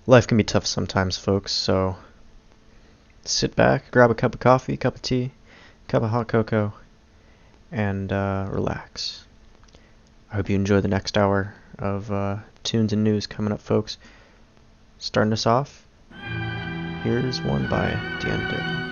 Life can be tough sometimes, folks, so sit back, grab a cup of coffee, cup of tea, cup of hot cocoa, and relax. I hope you enjoy the next hour of tunes and news coming up, folks. Starting us off, here's one by Deanna Durbin.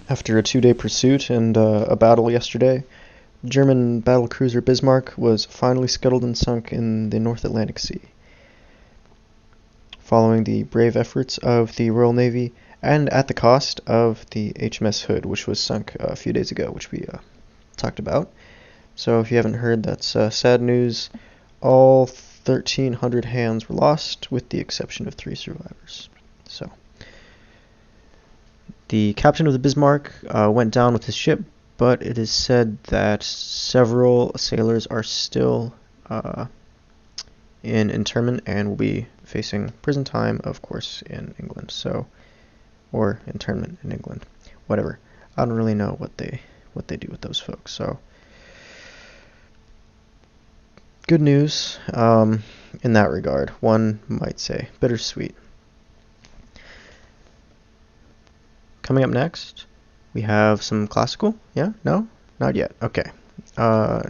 After a 2-day pursuit and a battle yesterday, the German battlecruiser Bismarck was finally scuttled and sunk in the North Atlantic Sea. Following the brave efforts of the Royal Navy and at the cost of the HMS Hood, which was sunk a few days ago, which we talked about. So if you haven't heard, that's sad news. All 1,300 hands were lost, with the exception of 3 survivors. So the captain of the Bismarck went down with his ship, but it is said that several sailors are still in internment and will be facing prison time, of course, in England. So, or internment in England, whatever. I don't really know what they do with those folks. So, good news in that regard. One might say bittersweet. Coming up next, we have some classical. Yeah? No? Not yet. Okay.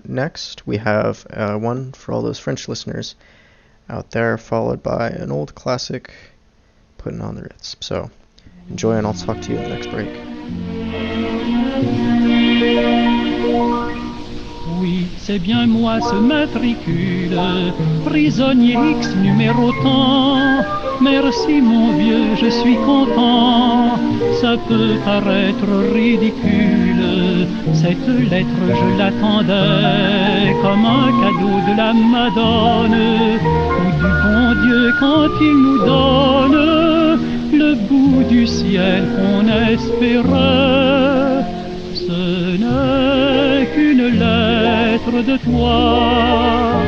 Next, we have one for all those French listeners out there, followed by an old classic, Putting on the Ritz. So, enjoy, and I'll talk to you in the next break. Oui, c'est bien moi ce matricule, prisonnier X numéro tant. Merci mon vieux, je suis content. Ça peut paraître ridicule, cette lettre je l'attendais comme un cadeau de la Madone ou du bon Dieu quand il nous donne le bout du ciel qu'on espérait. Ce n'est qu'une lettre de toi,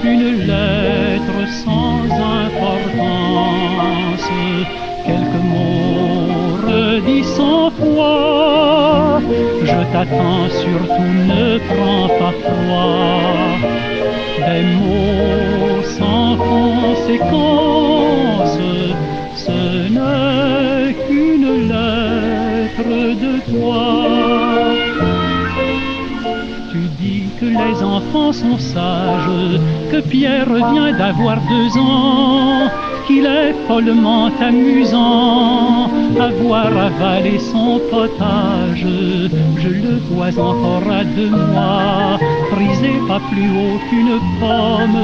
une lettre sans importance, quelques mots redits 100 fois. Je t'attends, surtout ne prends pas froid. Des mots sans conséquence, ce n'est qu'une lettre de toi. Tu dis que les enfants sont sages, que Pierre vient d'avoir 2 ans, qu'il est follement amusant à voir avaler son potage. Je le vois encore à 2 mois, frisé pas plus haut qu'une pomme.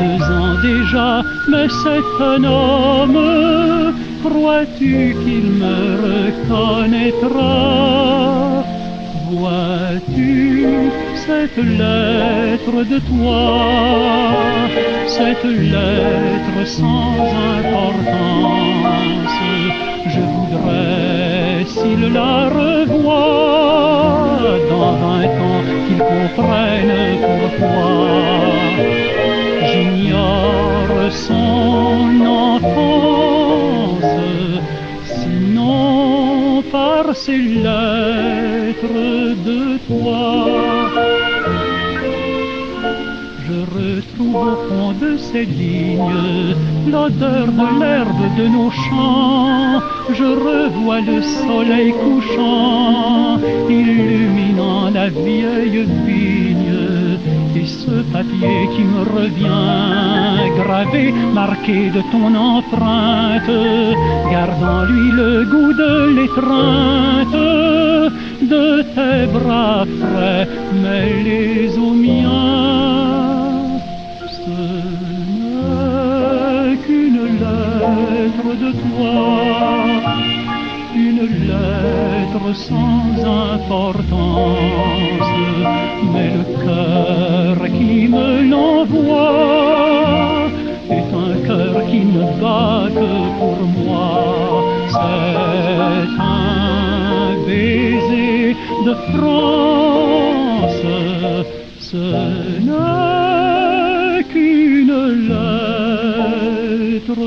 2 ans déjà, mais c'est un homme. Crois-tu qu'il me reconnaîtra? Vois-tu cette lettre de toi, cette lettre sans importance? Je voudrais, s'il la revoit, dans 20 ans, qu'il comprenne pourquoi. J'ignore son enfance, sinon par ces lettres de toi. Je retrouve au fond de ces lignes l'odeur de l'herbe de nos champs. Je revois le soleil couchant, illuminant la vieille vigne. Et ce papier qui me revient, gravé, marqué de ton empreinte, gardant lui le goût de l'étreinte de tes bras frais mêlés aux miens. Ce n'est qu'une lettre de toi, une lettre sans importance, mais le cœur qui me l'envoie est un cœur qui ne bat que pour moi. C'est un baiser de France, ce n'est qu'une lettre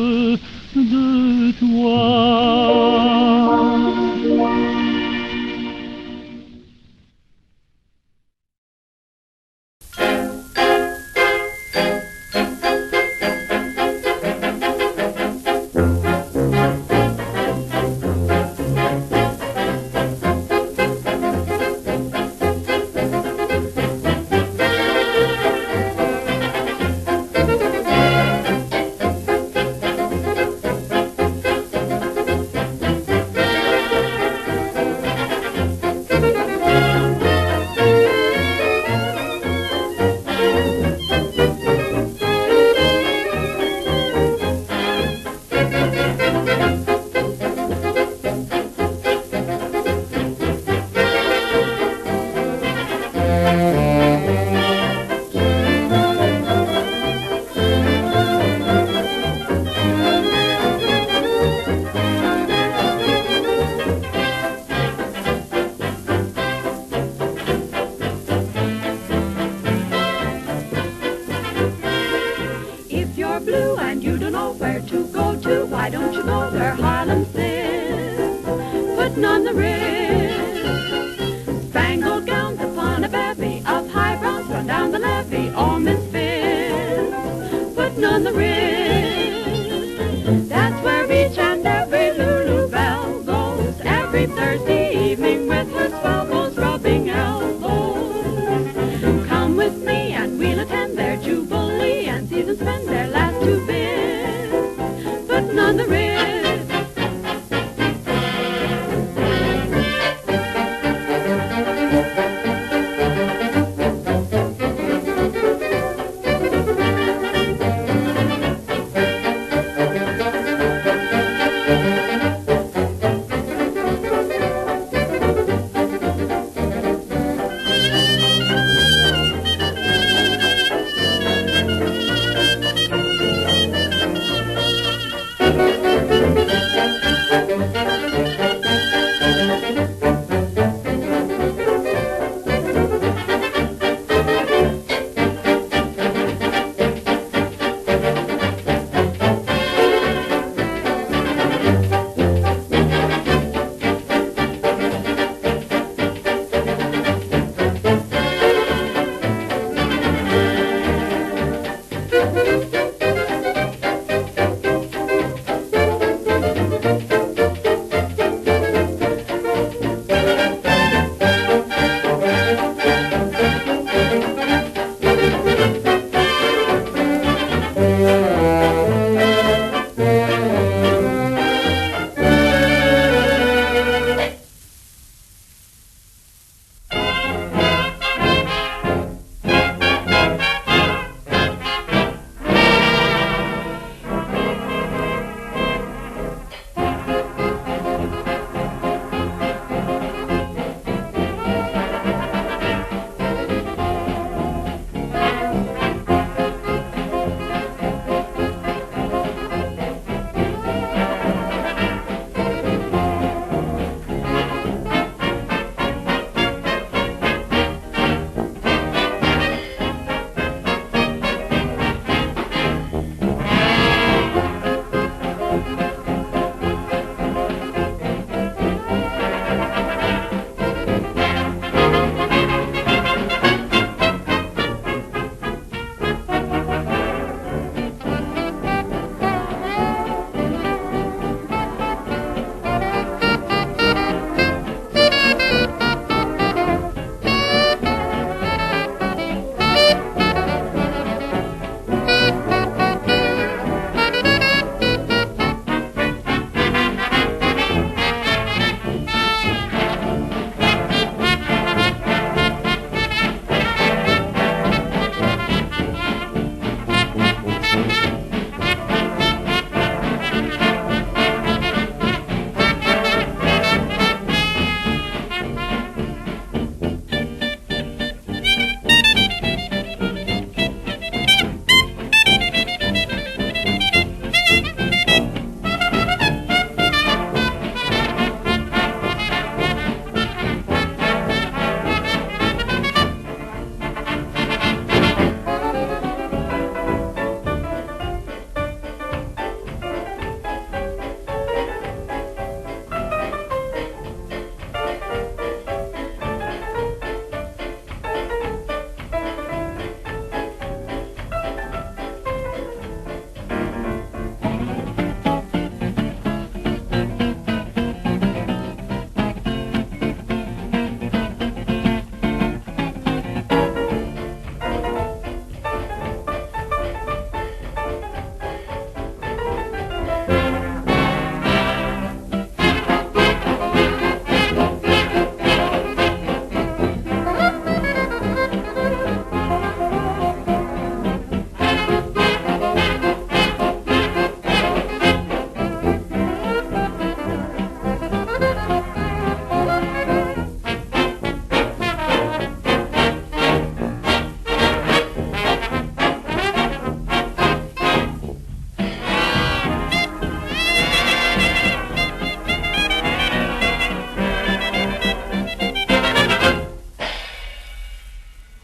de toi. putting on the Ritz. Spangled gowns upon a bevy of high browns run down the levee. Oh, Miss Fizz, putting on the Ritz. That's where each and every Lulu Belle goes every Thursday evening with her swell goes rubbing elbows. Come with me and we'll attend their jubilee and see them spend their last 2 bits putting on the Ritz.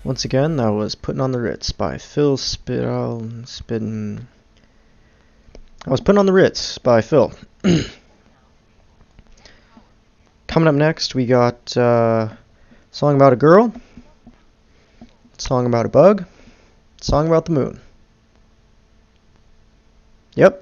Once again, that was Putting on the Ritz by Phil Spin. I was Putting on the Ritz by Phil. Coming up next, we got a song about a girl, a song about a bug, a song about the moon. Yep.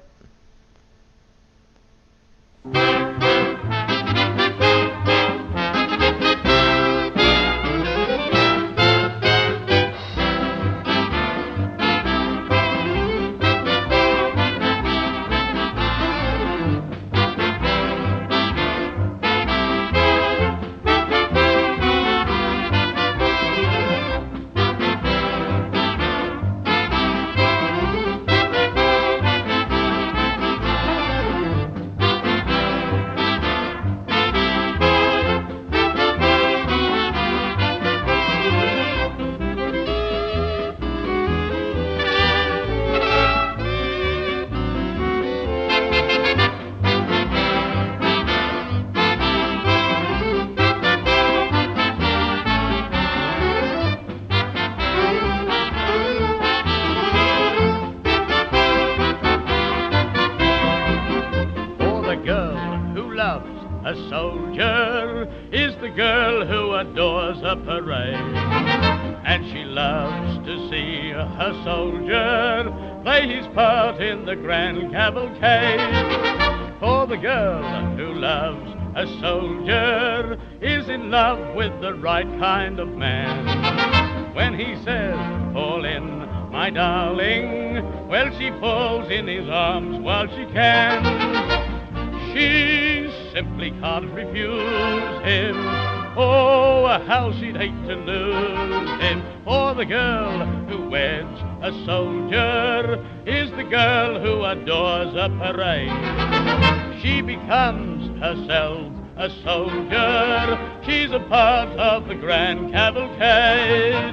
A soldier is the girl who adores a parade, and she loves to see her soldier play his part in the grand cavalcade. For the girl who loves a soldier is in love with the right kind of man. When he says, "Fall in, my darling," well, she falls in his arms while she can. She simply can't refuse him. Oh, how she'd hate to lose him. For the girl who weds a soldier is the girl who adores a parade. She becomes herself a soldier. She's a part of the grand cavalcade.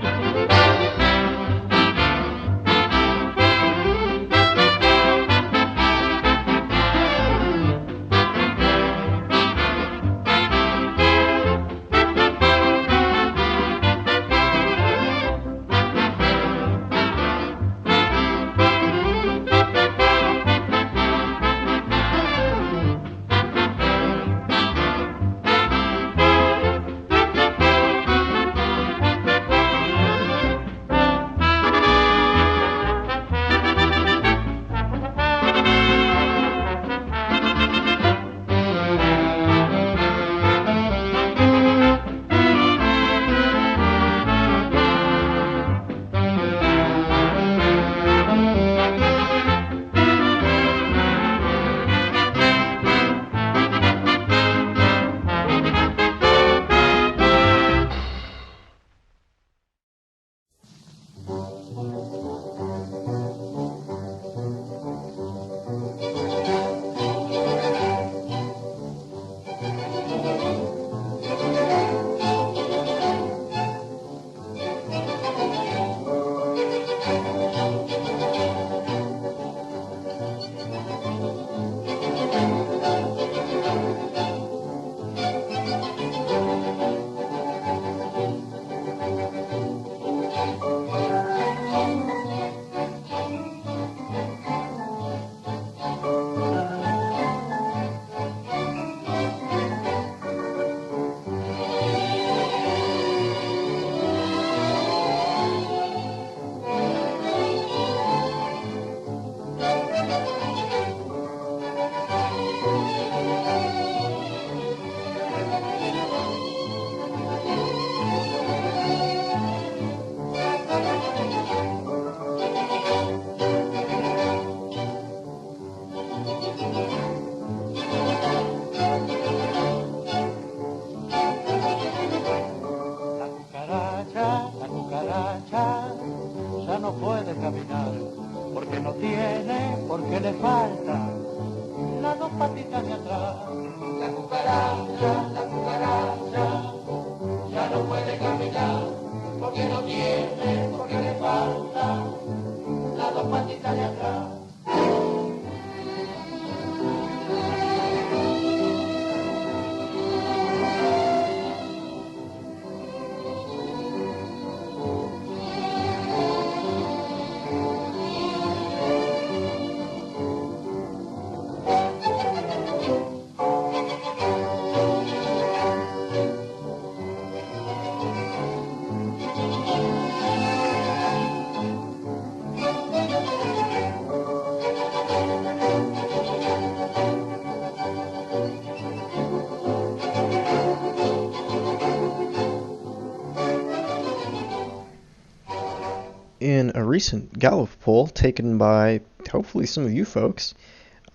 in a recent Gallup poll taken by hopefully some of you folks,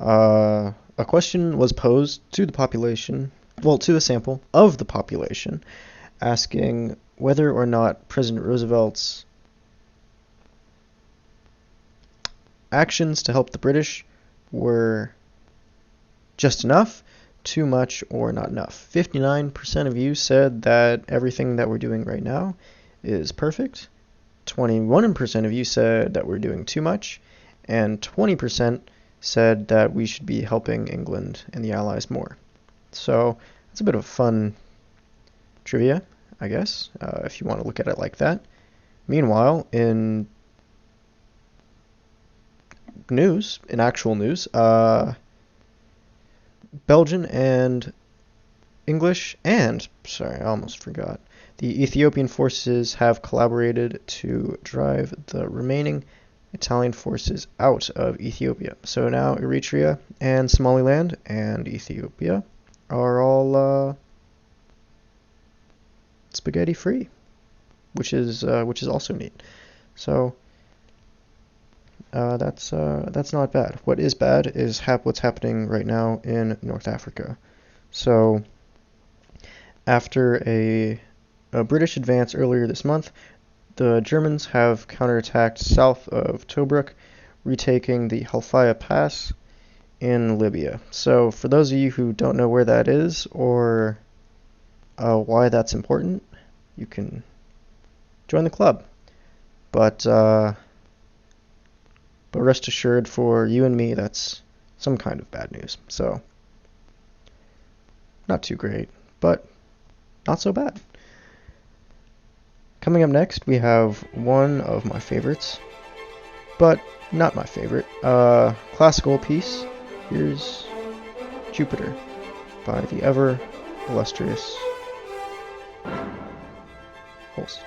a question was posed to the population, well, to the sample of the population, asking whether or not President Roosevelt's actions to help the British were just enough, too much, or not enough. 59% of you said that everything that we're doing right now is perfect. 21% of you said that we're doing too much, and 20% said that we should be helping England and the Allies more. So it's a bit of fun trivia, I guess, if you want to look at it like that. Meanwhile, in actual news, Belgian and English and, sorry, I almost forgot, the Ethiopian forces have collaborated to drive the remaining Italian forces out of Ethiopia. So now Eritrea and Somaliland and Ethiopia are all spaghetti free, which is also neat. So that's not bad. What is bad is what's happening right now in North Africa. So after a British advance earlier this month, the Germans have counterattacked south of Tobruk, retaking the Halfaya Pass in Libya. So for those of you who don't know where that is or why that's important, you can join the club. But rest assured, for you and me, that's some kind of bad news. So not too great, but not so bad. Coming up next, we have one of my favorites, but not my favorite, classical piece. Here's Jupiter by the ever illustrious Holst.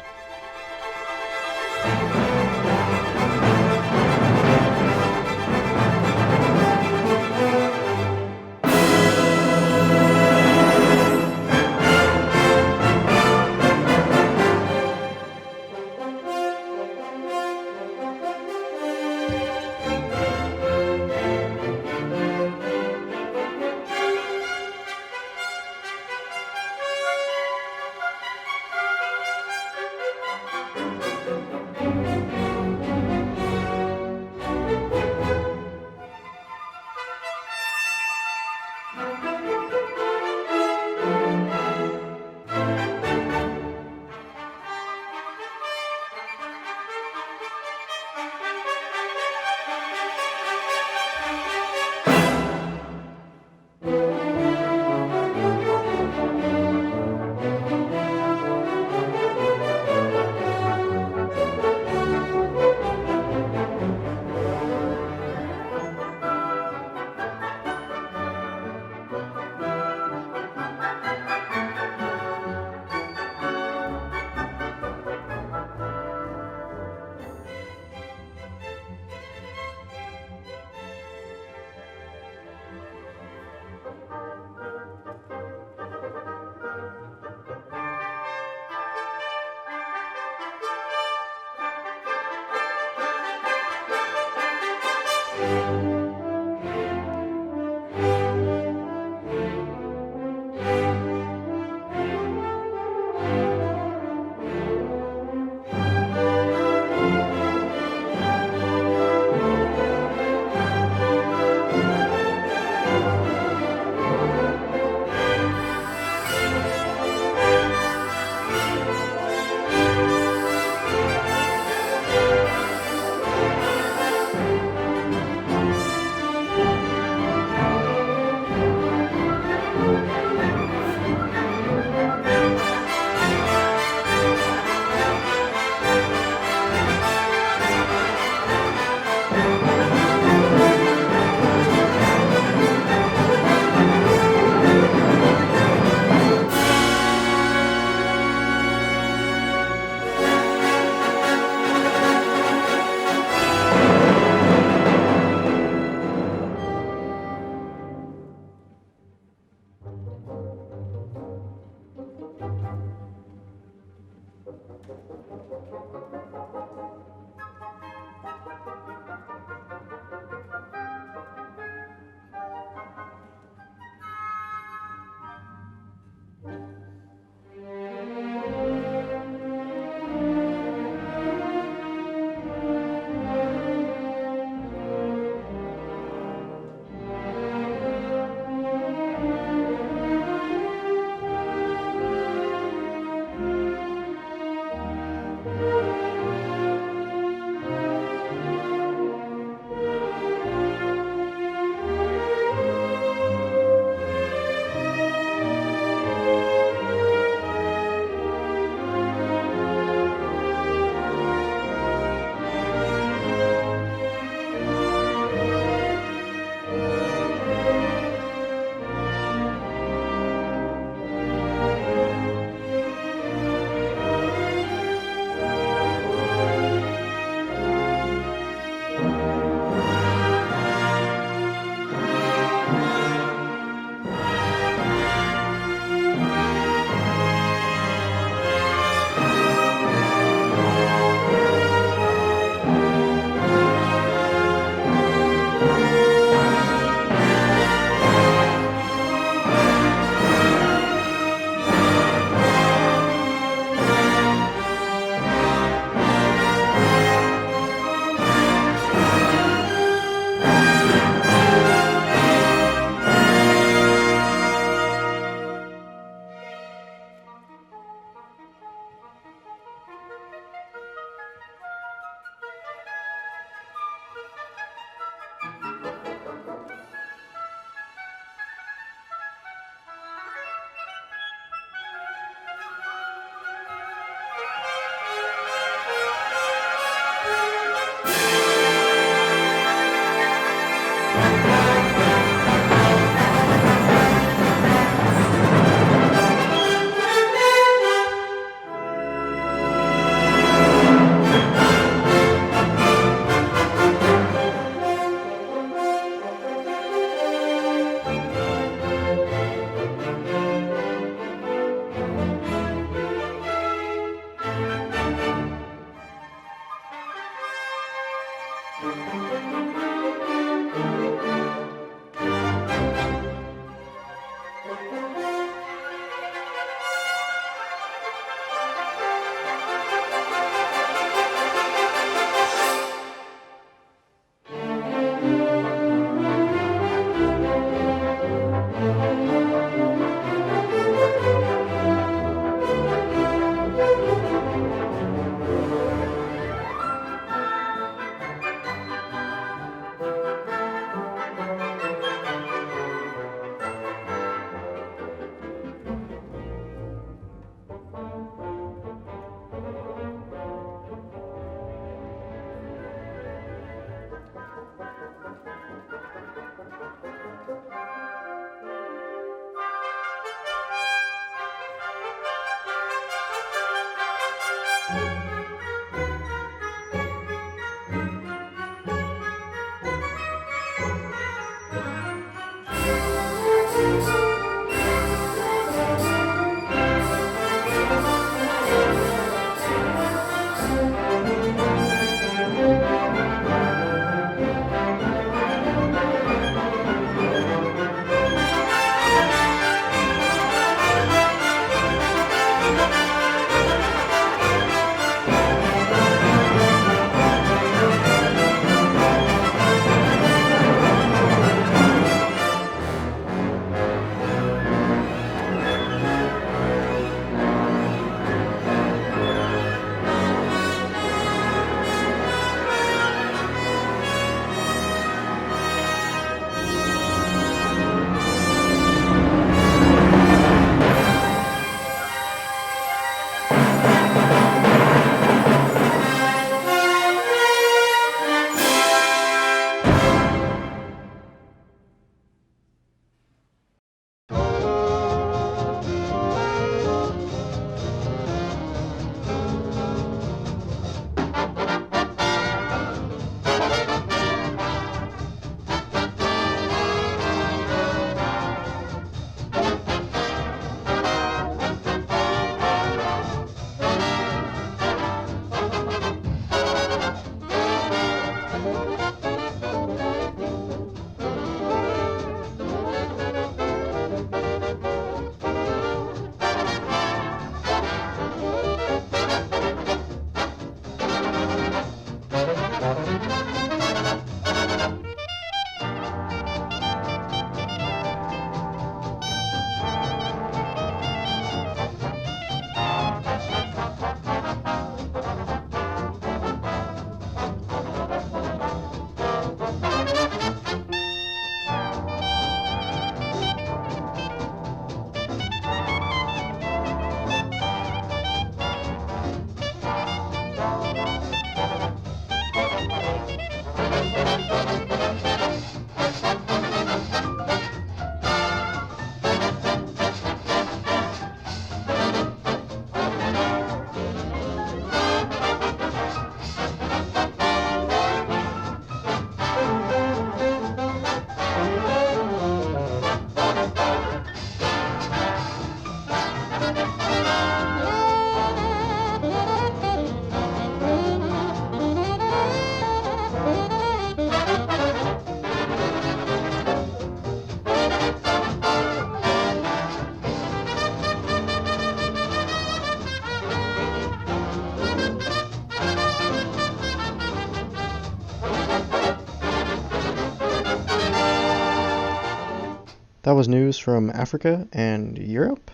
That was news from Africa and Europe.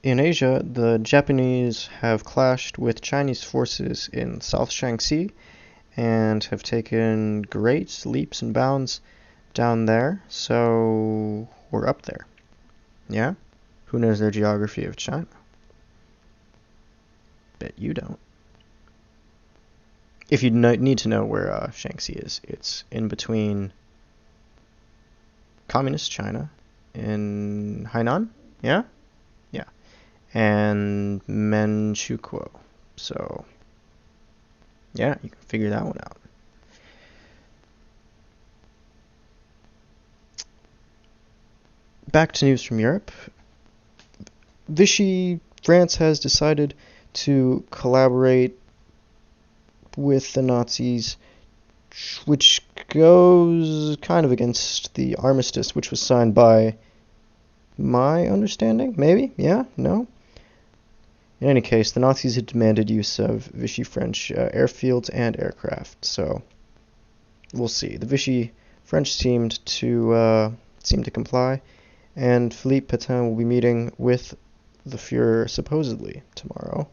In Asia, the Japanese have clashed with Chinese forces in South Shaanxi and have taken great leaps and bounds down there, so we're up there. Yeah? Who knows their geography of China? Bet you don't. If you need to know where Shaanxi is, it's in between Communist China in Hainan, yeah? Yeah. And Manchukuo. So, yeah, you can figure that one out. Back to news from Europe. Vichy France has decided to collaborate with the Nazis, which goes kind of against the armistice, which was signed by my understanding, maybe? Yeah? No? In any case, the Nazis had demanded use of Vichy French airfields and aircraft, so we'll see. The Vichy French seemed to comply, and Philippe Pétain will be meeting with the Fuhrer supposedly tomorrow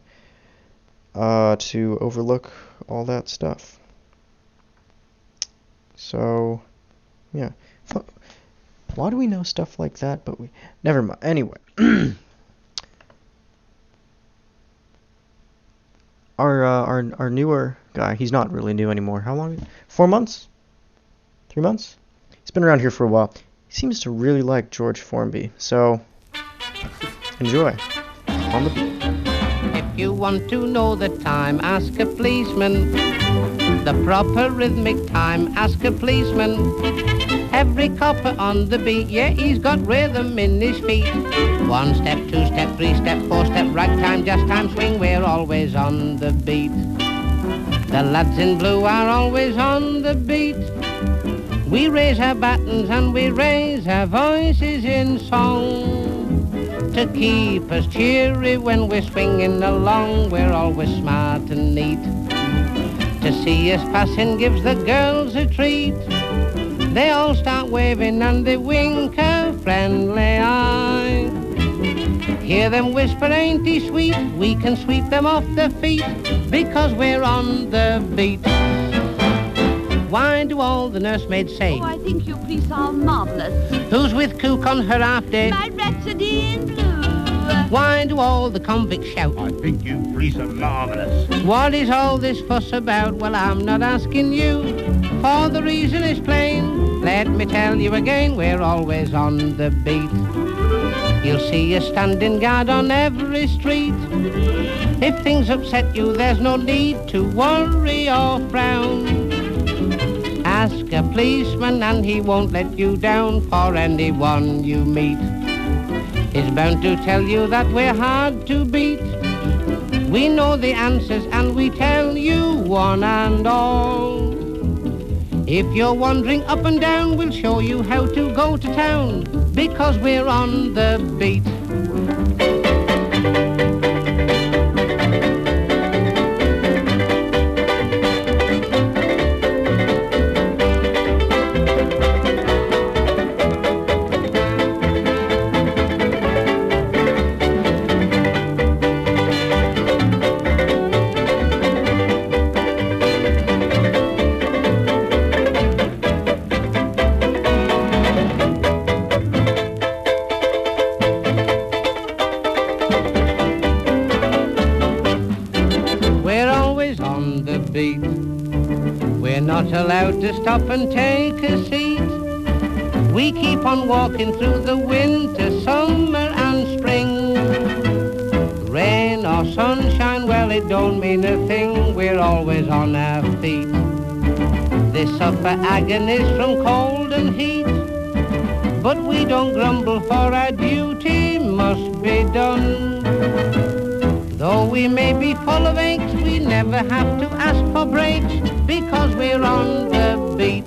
to overlook all that stuff. So, yeah. Why do we know stuff like that? But we never mind. Anyway, our newer guy. He's not really new anymore. How long? 4 months? 3 months? He's been around here for a while. He seems to really like George Formby. So, enjoy. On the beat. you want to know the time, ask a policeman. The proper rhythmic time, ask a policeman. Every copper on the beat, yeah, he's got rhythm in his feet. 1 step, 2 step, 3 step, 4 step, right time, just time, swing, we're always on the beat. The lads in blue are always on the beat. We raise our batons and we raise our voices in song to keep us cheery when we're swinging along. We're always smart and neat. To see us passing gives the girls a treat. They all start waving and they wink a friendly eye. Hear them whisper, ain't he sweet? We can sweep them off their feet because we're on the beat. Why do all the nursemaids say? Oh, I think you police are marvellous. Who's with Cook on her half day? My Rhapsody in Blue. Why do all the convicts shout? I think you police are marvellous. What is all this fuss about? Well, I'm not asking you, for the reason is plain. Let me tell you again, we're always on the beat. You'll see us standing guard on every street. If things upset you, there's no need to worry or frown. Ask a policeman and he won't let you down, for anyone you meet is bound to tell you that we're hard to beat. We know the answers and we tell you one and all. If you're wandering up and down, we'll show you how to go to town, because we're on the beat. We're not allowed to stop and take a seat. We keep on walking through the winter, summer and spring. Rain or sunshine, well, it don't mean a thing. We're always on our feet. They suffer agonies from cold and heat, but we don't grumble, for our duty must be done. Though we may be full of aches, we never have to ask for breaks, because we're on the beat.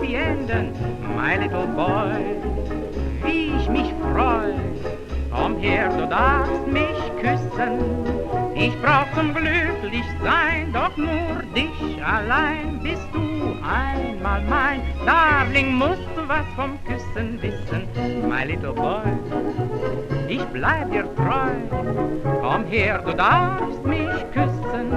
Happy Enden, my little boy. Wie ich mich freu, komm her, du darfst mich küssen. Ich brauch zum Glücklichsein doch nur dich allein. Bist du einmal mein Darling, musst du was vom Küssen wissen, my little boy. Ich bleib dir treu, komm her, du darfst mich küssen.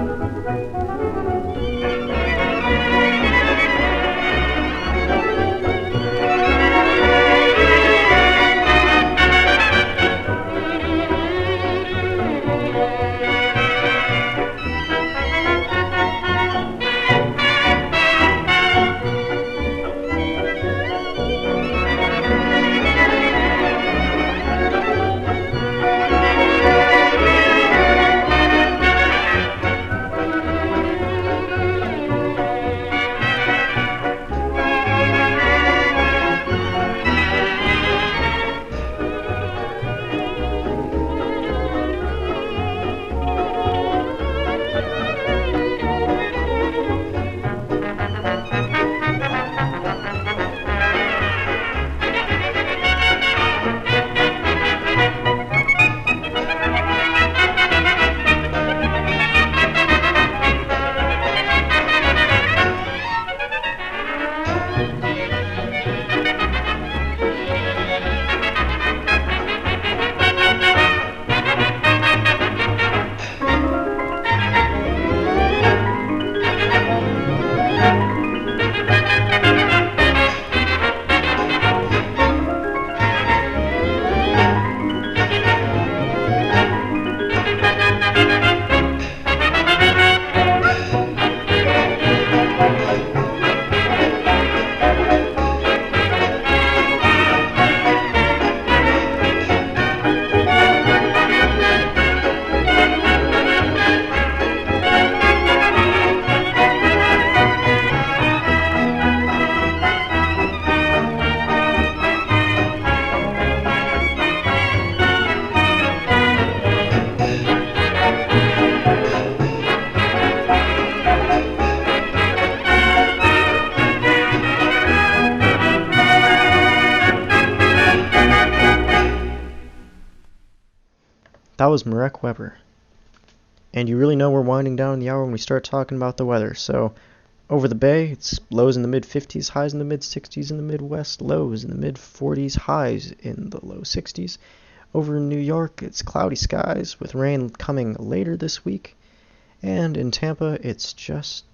That was Marek Weber. And you really know we're winding down the hour when we start talking about the weather. So, over the bay, it's lows in the mid-50s, highs in the mid-60s. In the Midwest, lows in the mid-40s, highs in the low 60s. Over in New York, it's cloudy skies with rain coming later this week. And in Tampa, it's just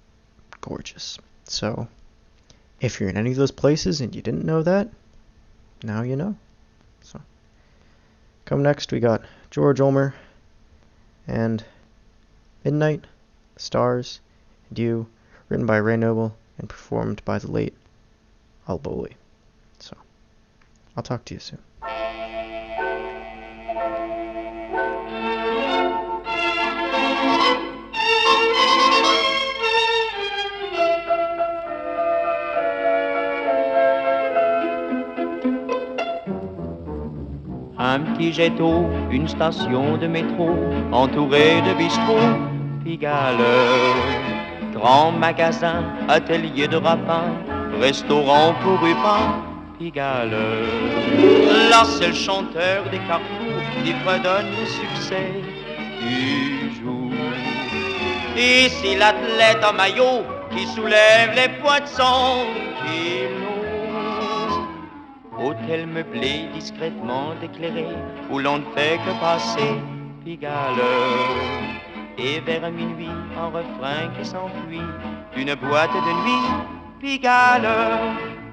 gorgeous. So, if you're in any of those places and you didn't know that, now you know. So, come next, we got George Ulmer and Midnight, The Stars, and You, written by Ray Noble and performed by the late Al Bowley. So, I'll talk to you soon. Un petit jet d'eau, une station de métro, entourée de bistrots, Pigalle. Grand magasin, atelier de rapin, restaurant pour Rupin, Pigalle. Là c'est le chanteur des carrefours qui fredonne le succès du jour. Ici l'athlète en maillot qui soulève les poids de 100 kilos. Hôtel meublé, discrètement éclairé, où l'on ne fait que passer, Pigalle. Et vers minuit, un refrain qui s'enfuit d'une boîte de nuit, Pigalle.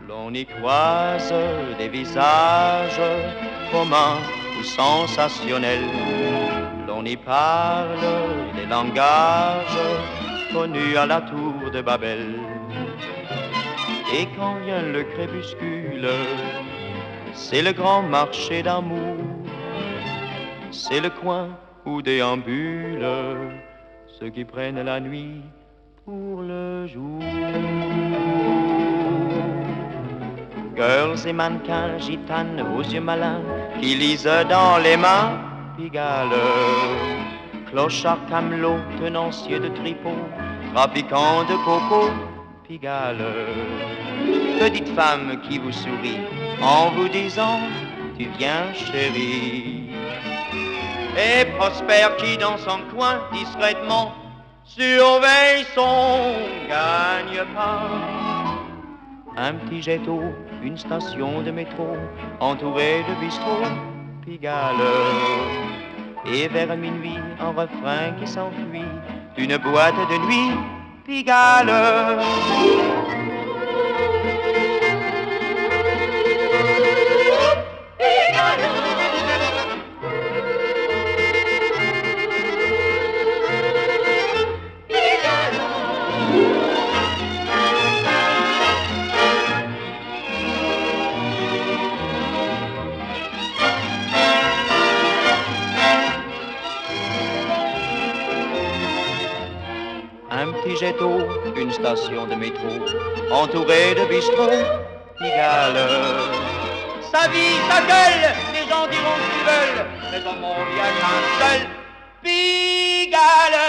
L'on y croise des visages communs ou sensationnels. L'on y parle des langages connus à la tour de Babel. Et quand vient le crépuscule, c'est le grand marché d'amour, c'est le coin où déambulent ceux qui prennent la nuit pour le jour. Girls et mannequins, gitanes aux yeux malins, qui lisent dans les mains, Pigalle. Clochards camelots, tenanciers de tripots, trafiquants de coco, Pigalle. Petite femme qui vous sourit en vous disant tu viens chérie. Et Prosper qui dans son coin discrètement surveille son gagne-pain. Un petit jet d'eau, une station de métro entourée de bistrots, Pigalle. Et vers minuit, un refrain qui s'enfuit, une boîte de nuit, Pigalle. Un petit jet d'eau, une station de métro, entourée de bistrots, Pigalle. Sa vie, sa gueule, les gens diront ce qu'ils veulent, mais au monde il n'y a qu'un seul, Pigalle.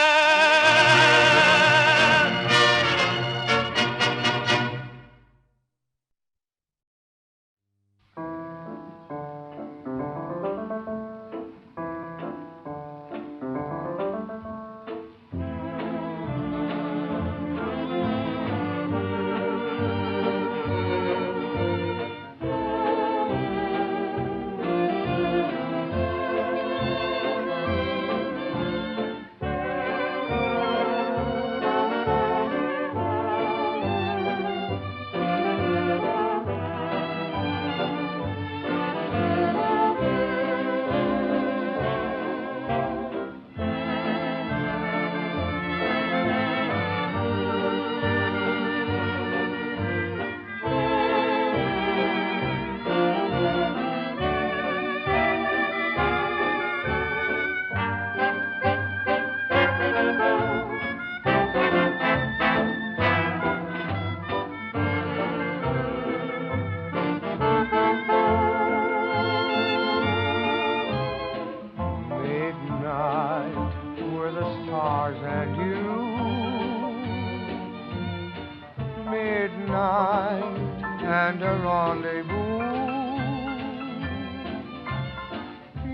And a rendezvous.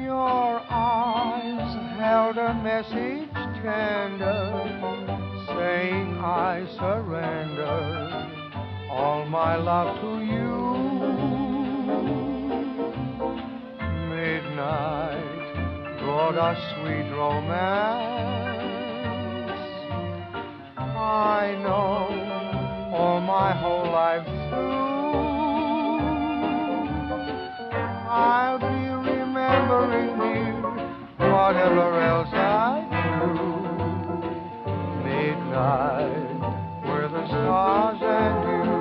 Your eyes held a message tender, saying I surrender all my love to you. Midnight brought us sweet romance. I know all my whole life through I'll be remembering you, whatever else I do. Midnight, where the stars and you.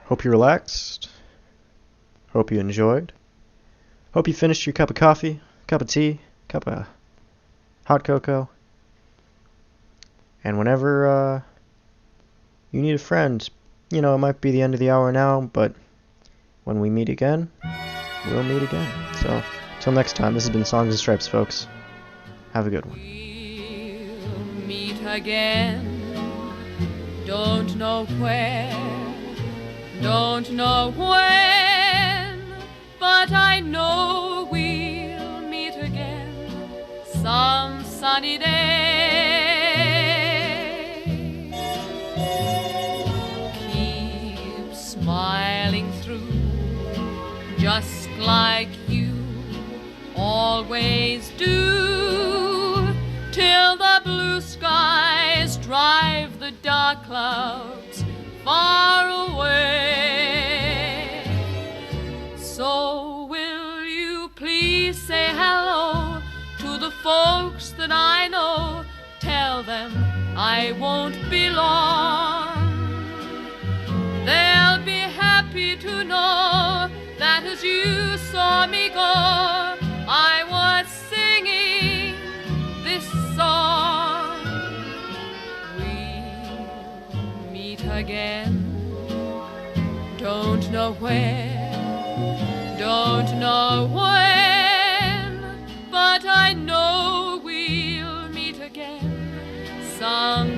Hope you relaxed. Hope you enjoyed. Hope you finished your cup of coffee, cup of tea, cup of hot cocoa. And whenever you need a friend, you know, it might be the end of the hour now, but when we meet again, we'll meet again. So, till next time, this has been Songs and Stripes, folks. Have a good one. We'll meet again. Don't know where, don't know when, but I know we'll meet again some sunny day. Keep smiling through, just like you always do, till the blue skies drive the dark clouds far away. So will you please say hello to the folks that I know? Tell them I won't be long. They'll be happy to know that as you saw me go, I was singing this song. We'll meet again. Don't know where, don't know when, but I know we'll meet again some